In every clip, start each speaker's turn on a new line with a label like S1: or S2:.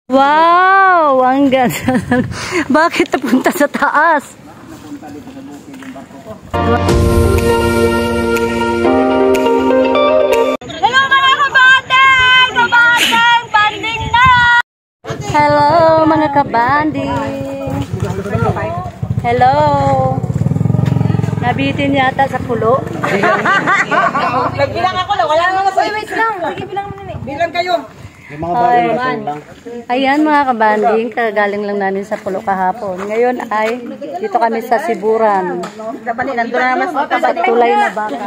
S1: Wow! Ang ganda. Bakit napunta sa taas?
S2: Napunta dito sa bukid yung barko ko.
S1: Hello mga kabanding! Kabanding! Banding na! Hello mga kabanding! Hello! Nabitin yata sa pulo.
S3: Nagbilang ako na, wala naman sa wait lang. Sige, bilang mo nini. Bilang kayo.
S1: Ayan mga kabanding, kagaling lang namin sa pulo kahapon. Ngayon ay dito kami sa Siburan. Sa tulay na baka.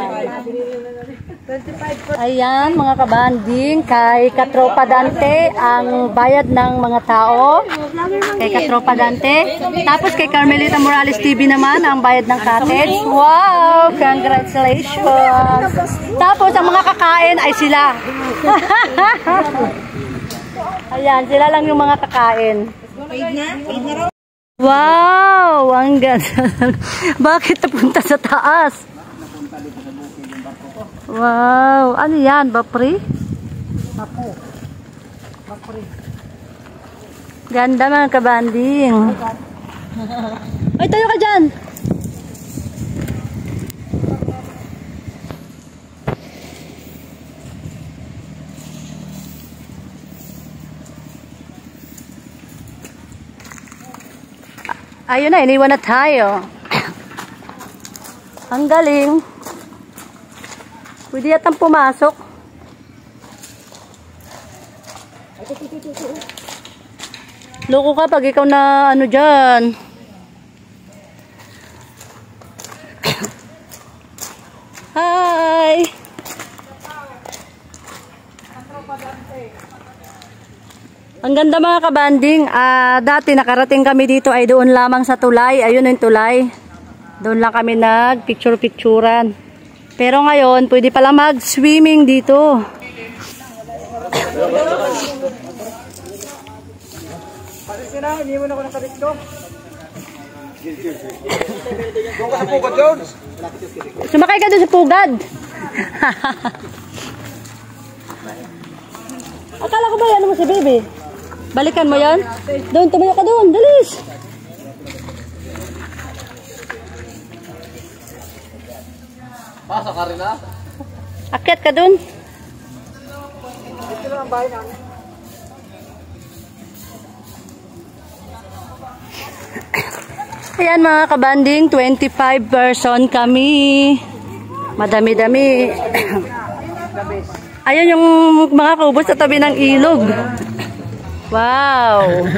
S1: Ayan mga kabanding, kay Katropa Dante ang bayad ng mga tao. Kay Katropa Dante. Tapos kay Carmelita Morales TV naman ang bayad ng cottage. Wow! Congratulations! Tapos ang mga kakain ay sila. Ayan, sila lang yung mga kakain. Wow! Ang ganda. Bakit napunta sa taas?
S2: Napunta dito sa bukid yung barko ko.
S1: Wow! Ano yan? Bapri?
S2: Bapri.
S1: Ganda mga kabanding. Ay, tayo ka dyan! Ayun na, iniwan na tayo. Ang galing. Pwede yatang pumasok. Loko ka pag ikaw na ano dyan. Hi! Ang ganda mga kabanding. Dati nakarating kami dito ay doon lamang sa tulay. Ayun yung tulay. Doon lang kami nag-picture-picturan. Pero ngayon, pwede pala mag-swimming dito.
S2: Paris ka na, hindi mo na ako nakabit ko. Doon ka sa pugad, Jones.
S1: Sumakay ka doon sa pugad. Akala ko ba yan mo si baby? Balikan mo yan? Doon, tumayo ka doon. Dalis!
S2: Pasok ka rin na?
S1: Akyat ka doon.
S2: Dito lang ang bahay namin.
S1: Ayan mga kabanding, 25 person kami. Madami-dami. Ayan yung mga kubos sa tabi ng ilog. Wow!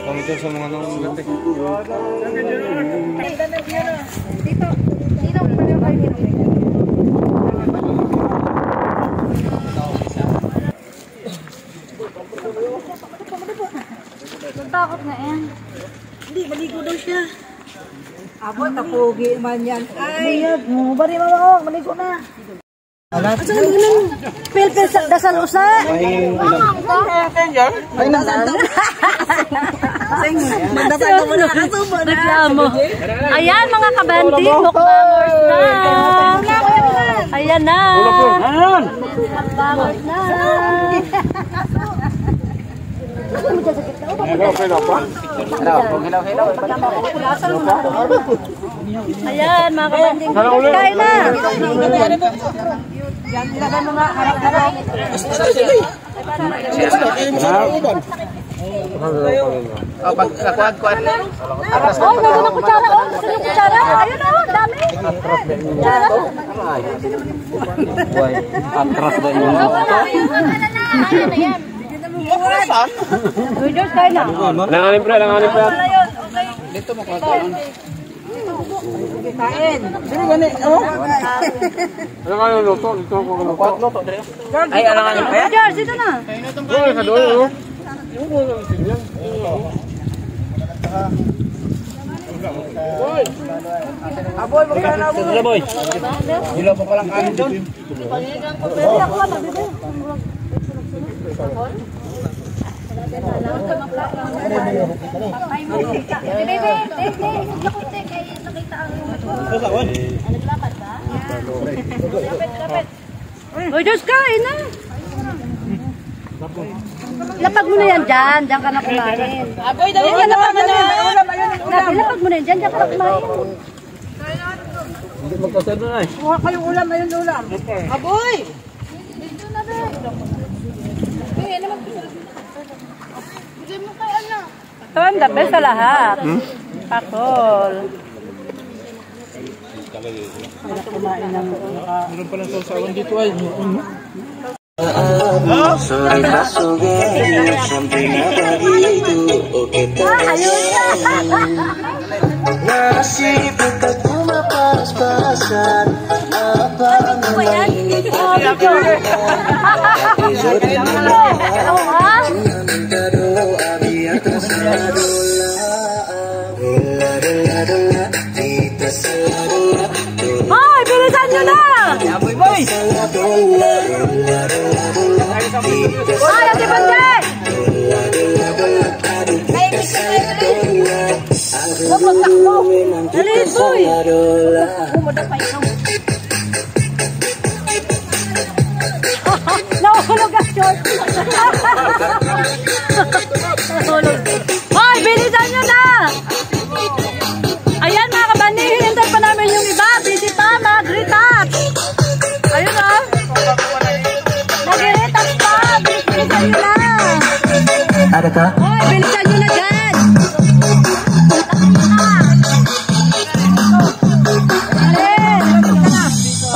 S2: Pamito sa mga nang ganda.
S1: Takot na yan.
S3: Hindi, maligo daw siya. Abo, tapugi man yan. Ay, bari mama, maligo na. Asa ka nang pilpil sa dasal usa?
S2: Ay,
S3: Magdasal mo na.
S1: Reklamo. Ayan mga kabanding, mukbangers na. Ayan na. Mukbangers na. Ayan mga kabanding, kain na.
S3: Yan, ilagan mo nga. Harap-harap.
S2: pagkakuan-kuan.
S1: Oh, meron na kutsara. Oh, gusto niyo kutsara? Ayun oh, dami. Kutsara.
S2: Atras ba yun?
S1: Readers, kain na.
S2: Langanin pre, langanin pre.
S3: Dito mo kwa kain. Kain. Dili gani, oh.
S2: Ano ka yung luto? Dito ako luto. Luto, dire. Ay, langanin pre?
S1: George, dito na.
S2: Uy, sa doon, oh. Yung ko lang sinyan. Boy!
S3: Aboy, magkano aboy?
S2: Sila boy. Dilo pa palang kanin doon.
S1: Pwede ako lang, magbibig. Uy, Diyos ka, ina. Lapag mo na yan dyan. Diyan ka na kumain.
S3: Aboy, dali ka na pa na.
S1: Lapag mo na yan dyan. Diyan ka na kumain.
S2: Hindi magkasal na eh.
S3: Kuha kayong ulam, ayun ulam. Aboy!
S1: Dito na rin.
S3: Bigay mo kay ano.
S1: Ito ang the best sa lahat. Pakol.
S2: Meron palang sausawan dito ay.
S4: Sorry masugay, siyempre napagito o kita nasipit at pumapas-pasan napang mainit ang episode nila Sinamintado, abi at rasado Dula-dula-dula, kita sa dula
S1: Hoy, bilisan nyo na! Ay, Ate Bante! Dali, boy! Nahulog ang short! Nahulog. Hoy, bilisan nyo na! Ayan mga kabandi, hinintay pa namin yung iba. Busy pa, mag-retouch. Ayun o. Mag-retouch pa. Bilisan nyo na.
S4: Ada ka?
S1: Hoy, bilisan nyo na dyan.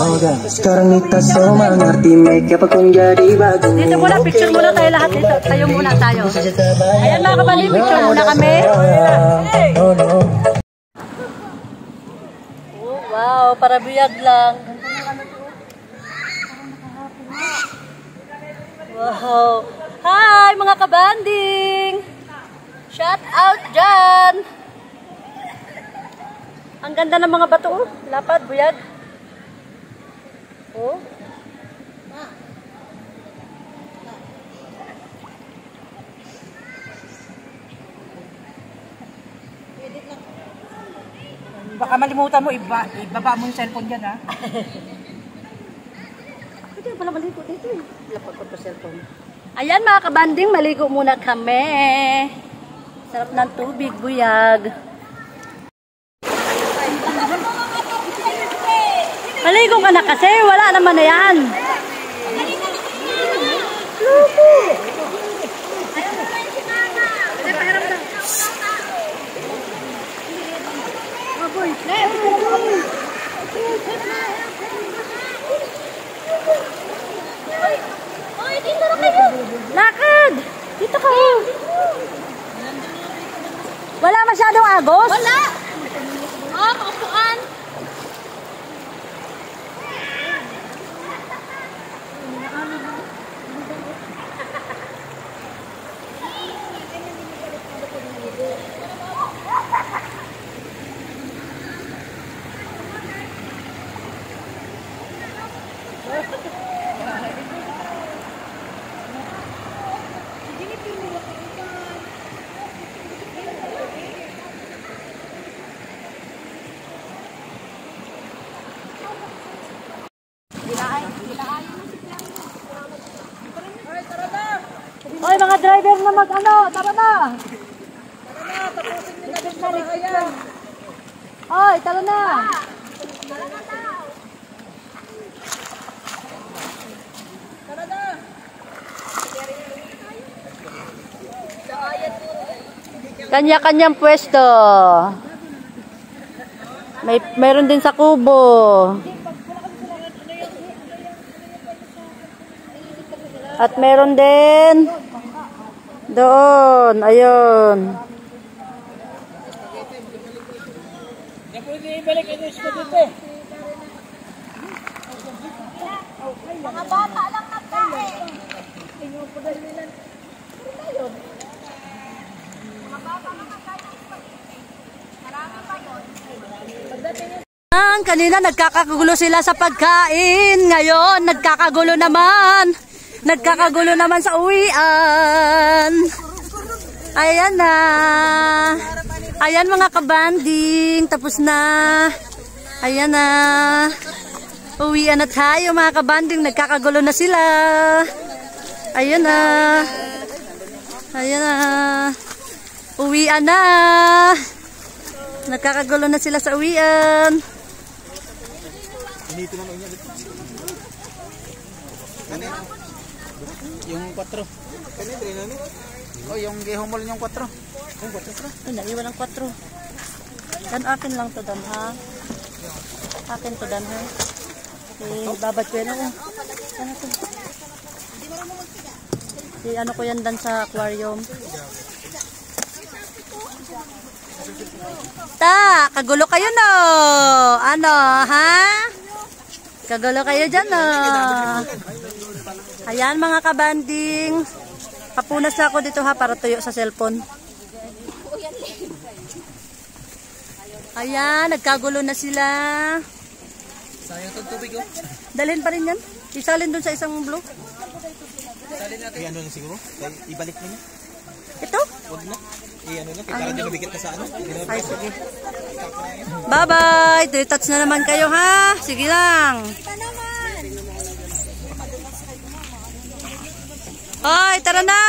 S4: Oke, sekarang kita semua ngerti make up akong jadi bagus.
S1: Dito muna, picture muna tayo lahat dito. Tayo muna tayo. Ayan mga kabandi, picture muna kami. Oh, wow, para biyag lang. Wow. Hi mga kabanding! Shout out dyan! Ang ganda ng mga bato, oh. Lapad, buyag. Oh.
S3: Baka malimutan mo, ibaba mo yung cellphone dyan, ha?
S1: Pwede pala maligo dito eh. Lapag ko sa cellphone. Ayan mga kabanding, maligo muna kami. Sarap ng tubig, buyag. Maligo ka na kasi, wala naman na yan. Lupo! Lakad! Dito ka! Wala masyadong agos? Wala! Oh, maupuan! Hoy mga driver na mag-ano, tara na! Tara na, tapusin nyo na din sa ayan. Hoy, tara na! Tara na daw! Tara na! Kanya-kanyang pwesto. Mayroon din sa kubo. At meron din doon, ayun. Mga bata lang nagkain. Kanina nagkakagulo sila sa pagkain. Ngayon, nagkakagulo naman sa uwian. Ayan na. Ayan mga kabanding. Tapos na. Ayan na. Uwian na tayo mga kabanding. Nagkakagulo na sila. Ayan na. Ayan na. Uwian na. Nagkakagulo na sila sa uwian.
S2: Yung 4. Oh, yung gihumol yung 4.
S1: Ay, naiwan ang 4. Dan akin lang to dan ha. Akin to dan ha. Babad ko yan ako. Ano to? Ano ko yan dan sa aquarium. Ta, kagulo kayo no. Ano, ha? Kagulo kayo dyan no. Ayan mga kabanding. Kapunas na ako dito ha para tuyo sa cellphone. Ayan, nagkagulo na sila.
S2: Sayang itong tubig oh.
S1: Dalhin pa rin yan. Isalin dun sa isang blue.
S2: Salin natin. Ano na siguro? Ibalik mo niya.
S1: Ito?
S2: Huwag na. Ano na, para di nabigit na sa ano.
S1: Ay, sige. Bye-bye. Touch na naman kayo ha. Sige lang. Hoy, tara na.